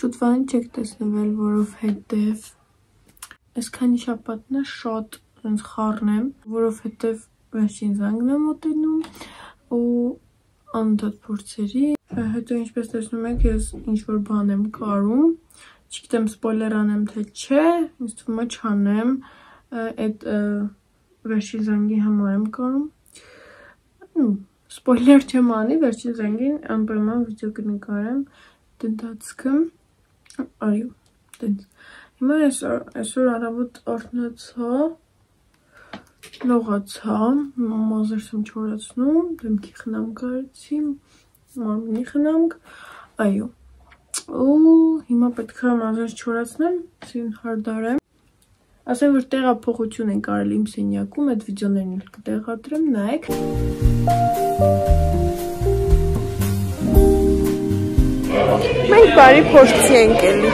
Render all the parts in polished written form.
շուտվան չեք տեսնվել, որովհետև այսքանի շաբաթն է շատ խառն եմ, որովհետև վերջին զանգն եմ մոտենում ու անդադ փորձերի, հետո ինչպես տեսնում եք ես ինչ-որ բան եմ կարում, չգիտեմ սպոյլեր անեմ թե չէ, ինձ թվում է չանեմ, այդ վերջին զանգի համար եմ կարում, սպոյլեր չեմ անի, վերջին զանգին անպայման վիդեո կնկարեմ, դնդացքը, այո, դենց, հիմա այսօր առավոտ արթնացա, լողացա, մազերս եմ չորացնում, դեմքի խնամք արեցի, մարմնի խնամք, այո, ու հիմա պետք է մազերս չորացնեմ, սին հարդարեմ, ասեմ, որ տեղափոխություն ենք արել իմ սենյակում, այդ վիդեոներն էլ կտեղադրեմ, նայեք։ Մենք բարի փորձի ենք էլի։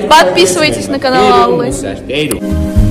Подписывайтесь на канал Аллы.